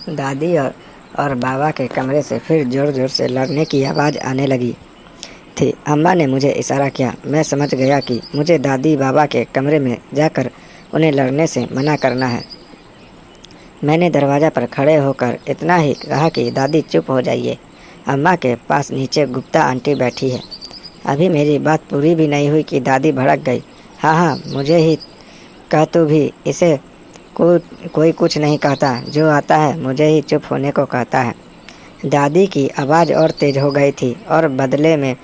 दादी और बाबा के कमरे से फिर जोर जोर से लड़ने की आवाज़ आने लगी थी। अम्मा ने मुझे इशारा किया। मैं समझ गया कि मुझे दादी बाबा के कमरे में जाकर उन्हें लड़ने से मना करना है। मैंने दरवाज़ा पर खड़े होकर इतना ही कहा कि दादी चुप हो जाइए। अम्मा के पास नीचे गुप्ता आंटी बैठी है। अभी मेरी बात पूरी भी नहीं हुई कि दादी भड़क गई। हाँ, मुझे ही कह, तू भी इसे कोई कुछ नहीं कहता, जो आता है मुझे ही चुप होने को कहता है। दादी की आवाज़ और तेज हो गई थी और बदले में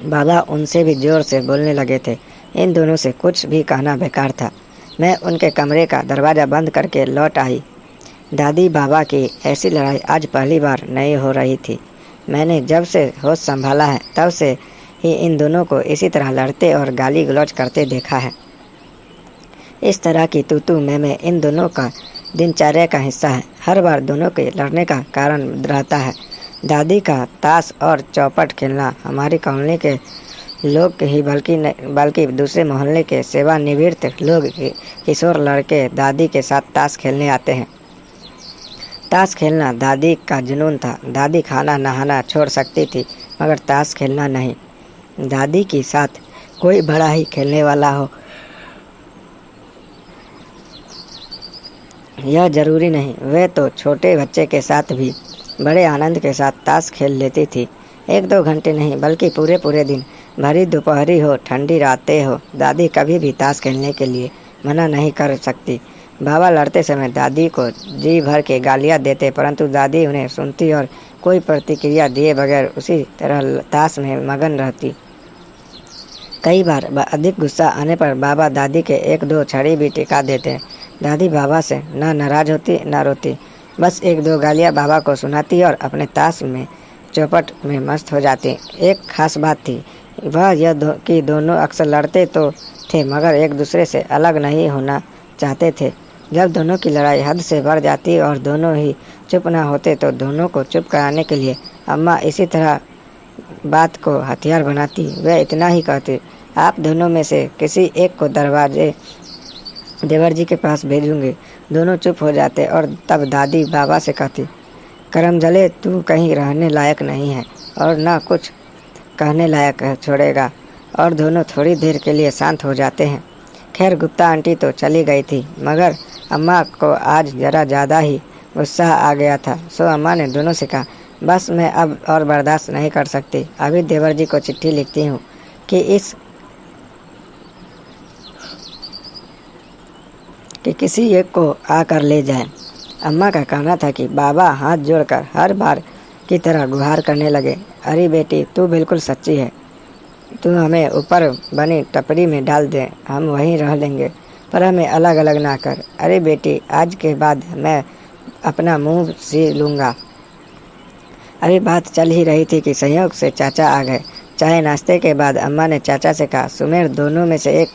बाबा उनसे भी जोर से बोलने लगे थे। इन दोनों से कुछ भी कहना बेकार था। मैं उनके कमरे का दरवाज़ा बंद करके लौट आई। दादी बाबा की ऐसी लड़ाई आज पहली बार नहीं हो रही थी। मैंने जब से होश संभाला है तब से ही इन दोनों को इसी तरह लड़ते और गाली गलौज करते देखा है। इस तरह की तू मैं इन दोनों का दिनचर्या का हिस्सा है। हर बार दोनों के लड़ने का कारण रहता है। दादी का ताश और चौपट खेलना हमारी कॉलोनी के लोग ही बल्कि दूसरे मोहल्ले के सेवानिवृत्त लोग किशोर लड़के दादी के साथ ताश खेलने आते हैं। ताश खेलना दादी का जुनून था। दादी खाना नहाना छोड़ सकती थी मगर ताश खेलना नहीं। दादी के साथ कोई बड़ा ही खेलने वाला हो यह जरूरी नहीं। वे तो छोटे बच्चे के साथ भी बड़े आनंद के साथ ताश खेल लेती थी। 1-2 घंटे नहीं बल्कि पूरे दिन, भरी दोपहरी हो ठंडी रातें हो, दादी कभी भी ताश खेलने के लिए मना नहीं कर सकती। बाबा लड़ते समय दादी को जी भर के गालियां देते परंतु दादी उन्हें सुनती और कोई प्रतिक्रिया दिए बगैर उसी तरह ताश में मगन रहती। कई बार अधिक गुस्सा आने पर बाबा दादी के 1-2 छड़ी भी टिका देते। दादी बाबा से न नाराज होती न रोती, बस 1-2 गालियां बाबा को सुनाती और अपने ताश में चौपट में मस्त हो जाती। एक खास बात थी वह यह कि दोनों अक्सर लड़ते तो थे मगर एक दूसरे से अलग नहीं होना चाहते थे। जब दोनों की लड़ाई हद से बढ़ जाती और दोनों ही चुप न होते तो दोनों को चुप कराने के लिए अम्मा इसी तरह बात को हथियार बनाती। वह इतना ही कहती, आप दोनों में से किसी एक को दरवाजे देवर जी के पास भेजूंगी। दोनों चुप हो जाते और तब दादी बाबा से कहती, करमजले तू कहीं रहने लायक नहीं है और न कुछ कहने लायक छोड़ेगा, और दोनों थोड़ी देर के लिए शांत हो जाते हैं। खैर गुप्ता आंटी तो चली गई थी मगर अम्मा को आज जरा ज़्यादा ही गुस्सा आ गया था। सो अम्मा ने दोनों से कहा, बस मैं अब और बर्दाश्त नहीं कर सकती। अभी देवर जी को चिट्ठी लिखती हूँ कि किसी एक को आकर ले जाए। अम्मा का कहना था कि बाबा हाथ जोड़कर हर बार की तरह गुहार करने लगे, अरे बेटी तू बिल्कुल सच्ची है, तू हमें ऊपर बनी टपरी में डाल दे, हम वहीं रह लेंगे पर हमें अलग अलग ना कर। अरे बेटी आज के बाद मैं अपना मुंह सी लूँगा। अभी बात चल ही रही थी कि संयोग से चाचा आ गए। चाय नाश्ते के बाद अम्मा ने चाचा से कहा, सुमेर दोनों में से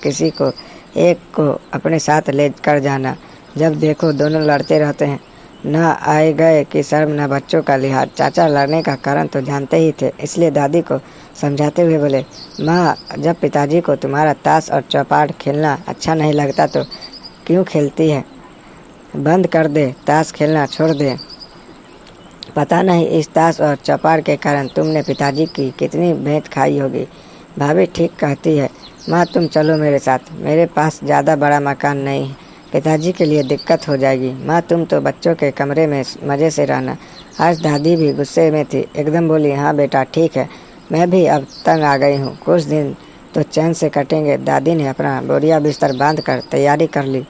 एक को अपने साथ ले कर जाना। जब देखो दोनों लड़ते रहते हैं, न आए गए कि शर्म न बच्चों का लिहाज। चाचा लड़ने का कारण तो जानते ही थे, इसलिए दादी को समझाते हुए बोले, माँ जब पिताजी को तुम्हारा ताश और चौपाट खेलना अच्छा नहीं लगता तो क्यों खेलती है? बंद कर दे, ताश खेलना छोड़ दे। पता नहीं इस ताश और चौपाट के कारण तुमने पिताजी की कितनी भेंट खाई होगी। भाभी ठीक कहती है, माँ तुम चलो मेरे साथ, मेरे पास ज़्यादा बड़ा मकान नहीं है, पिताजी के लिए दिक्कत हो जाएगी। माँ तुम तो बच्चों के कमरे में मज़े से रहना। आज दादी भी गुस्से में थी, एकदम बोली, हाँ बेटा ठीक है, मैं भी अब तंग आ गई हूँ, कुछ दिन तो चैन से कटेंगे। दादी ने अपना बोरिया बिस्तर बांध कर तैयारी कर ली,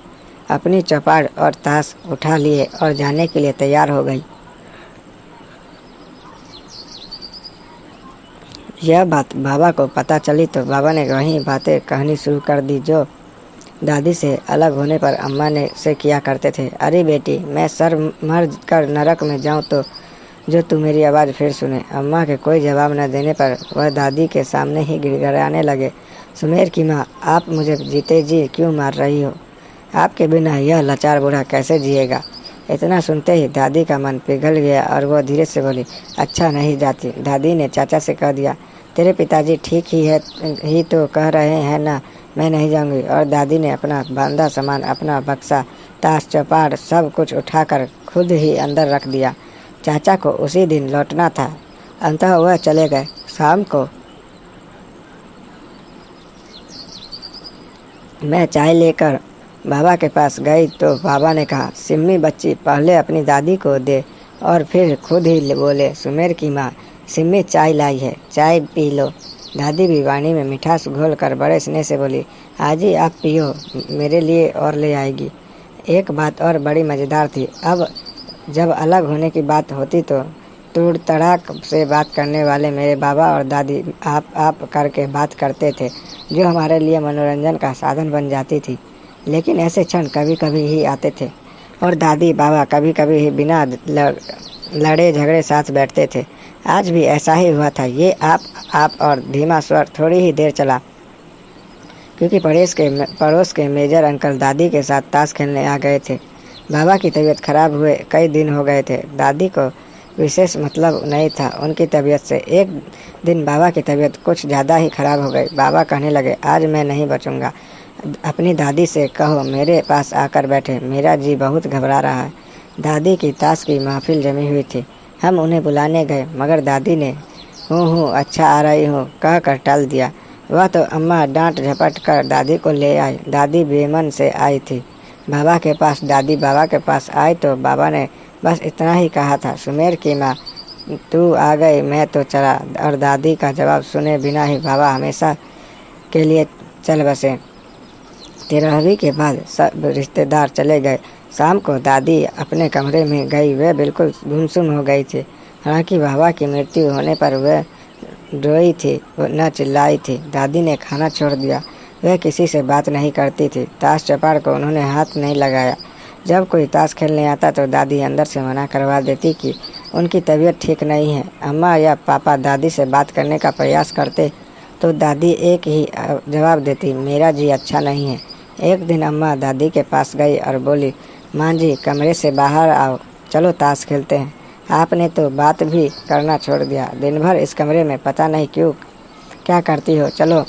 अपनी चौपाट और ताश उठा लिए और जाने के लिए तैयार हो गई। यह बात बाबा को पता चली तो बाबा ने वही बातें कहनी शुरू कर दी जो दादी से अलग होने पर अम्मा ने से किया करते थे। अरे बेटी मैं सर मर कर नरक में जाऊं तो जो तू मेरी आवाज़ फिर सुने। अम्मा के कोई जवाब न देने पर वह दादी के सामने ही गिड़गिड़ाने लगे, सुमेर की माँ आप मुझे जीते जी क्यों मार रही हो? आपके बिना यह लाचार बूढ़ा कैसे जिएगा? इतना सुनते ही दादी का मन पिघल गया और वह धीरे से बोली, अच्छा नहीं जाती। दादी ने चाचा से कह दिया, तेरे पिताजी ठीक ही तो कह रहे हैं ना, मैं नहीं जाऊंगी। और दादी ने अपना बांधा सामान, अपना बक्सा, ताश चौपाट सब कुछ उठाकर खुद ही अंदर रख दिया। चाचा को उसी दिन लौटना था, अंततः वह चले गए। शाम को मैं चाय लेकर बाबा के पास गई तो बाबा ने कहा, सिम्मी बच्ची, पहले अपनी दादी को दे। और फिर खुद ही बोले, सुमेर की माँ, सिम्मी चाय लाई है, चाय पी लो। दादी भी वाणी में मिठास घोल कर बड़े स्नेह से बोली, आजी आप पियो, मेरे लिए और ले आएगी। एक बात और बड़ी मज़ेदार थी। अब जब अलग होने की बात होती तो तूड़ तड़ाक से बात करने वाले मेरे बाबा और दादी आप करके बात करते थे, जो हमारे लिए मनोरंजन का साधन बन जाती थी। लेकिन ऐसे क्षण कभी कभी ही आते थे और दादी बाबा कभी कभी ही बिना लड़े झगड़े साथ बैठते थे। आज भी ऐसा ही हुआ था। ये आप और धीमा स्वर थोड़ी ही देर चला, क्योंकि पड़ोस के मेजर अंकल दादी के साथ ताश खेलने आ गए थे। बाबा की तबीयत खराब हुए कई दिन हो गए थे। दादी को विशेष मतलब नहीं था उनकी तबीयत से। एक दिन बाबा की तबीयत कुछ ज़्यादा ही खराब हो गई। बाबा कहने लगे, आज मैं नहीं बचूंगा, अपनी दादी से कहो मेरे पास आकर बैठे, मेरा जी बहुत घबरा रहा है। दादी की ताश की महफिल जमी हुई थी। हम उन्हें बुलाने गए, मगर दादी ने हूँ अच्छा आ रही हूँ कह कर टाल दिया। वह तो अम्मा डांट झपट कर दादी को ले आई। दादी बेमन से आई थी बाबा के पास। दादी बाबा के पास आई तो बाबा ने बस इतना ही कहा था, सुमेर की माँ, तू आ गई, मैं तो चला। और दादी का जवाब सुने बिना ही बाबा हमेशा के लिए चल बसे। 13वीं के बाद सब रिश्तेदार चले गए। शाम को दादी अपने कमरे में गई। वह बिल्कुल गुमसुम हो गई थी। हालांकि बाबा की मृत्यु होने पर वह रोई थी, न चिल्लाई थी। दादी ने खाना छोड़ दिया। वह किसी से बात नहीं करती थी। ताश चपाड़ को उन्होंने हाथ नहीं लगाया। जब कोई ताश खेलने आता तो दादी अंदर से मना करवा देती कि उनकी तबीयत ठीक नहीं है। अम्मा या पापा दादी से बात करने का प्रयास करते तो दादी एक ही जवाब देती, मेरा जी अच्छा नहीं है। एक दिन अम्मा दादी के पास गई और बोली, माँ जी, कमरे से बाहर आओ, चलो ताश खेलते हैं। आपने तो बात भी करना छोड़ दिया। दिन भर इस कमरे में पता नहीं क्यों क्या करती हो। चलो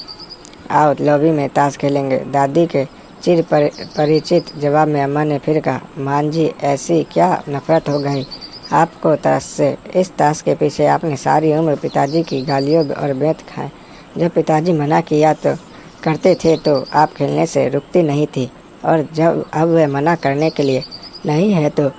आओ, लॉबी में ताश खेलेंगे। दादी के चिर परिचित जवाब में अम्मा ने फिर कहा, मान जी, ऐसी क्या नफरत हो गई आपको ताश से? इस ताश के पीछे आपने सारी उम्र पिताजी की गालियों और बेंत खाए। जब पिताजी मना किया तो करते थे तो आप खेलने से रुकती नहीं थी, और जब अब वह मना करने के लिए नहीं है तो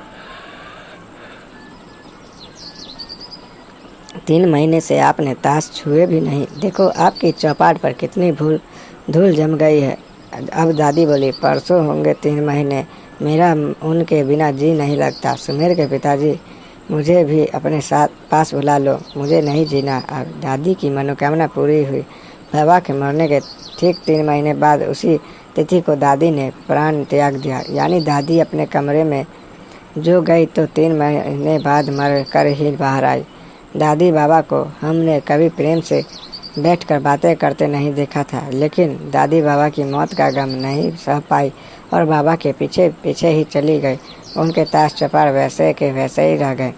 3 महीने से आपने ताश छुए भी नहीं। देखो आपकी चौपाट पर कितनी धूल जम गई है। अब दादी बोली, परसों होंगे 3 महीने, मेरा उनके बिना जी नहीं लगता। सुमेर के पिताजी, मुझे भी अपने साथ पास बुला लो, मुझे नहीं जीना। अब दादी की मनोकामना पूरी हुई। बाबा के मरने के ठीक 3 महीने बाद उसी तिथि को दादी ने प्राण त्याग दिया। यानी दादी अपने कमरे में जो गई तो 3 महीने बाद मर कर ही बाहर आई। दादी बाबा को हमने कभी प्रेम से बैठकर बातें करते नहीं देखा था, लेकिन दादी बाबा की मौत का गम नहीं सह पाई और बाबा के पीछे पीछे ही चली गई। उनके ताश चपाड़ वैसे के वैसे ही रह गए।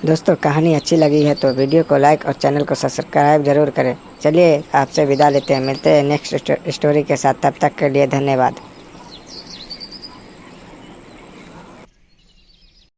दोस्तों, कहानी अच्छी लगी है तो वीडियो को लाइक और चैनल को सब्सक्राइब जरूर करें। चलिए आपसे विदा लेते हैं, मिलते हैं नेक्स्ट स्टोरी के साथ। तब तक के लिए धन्यवाद।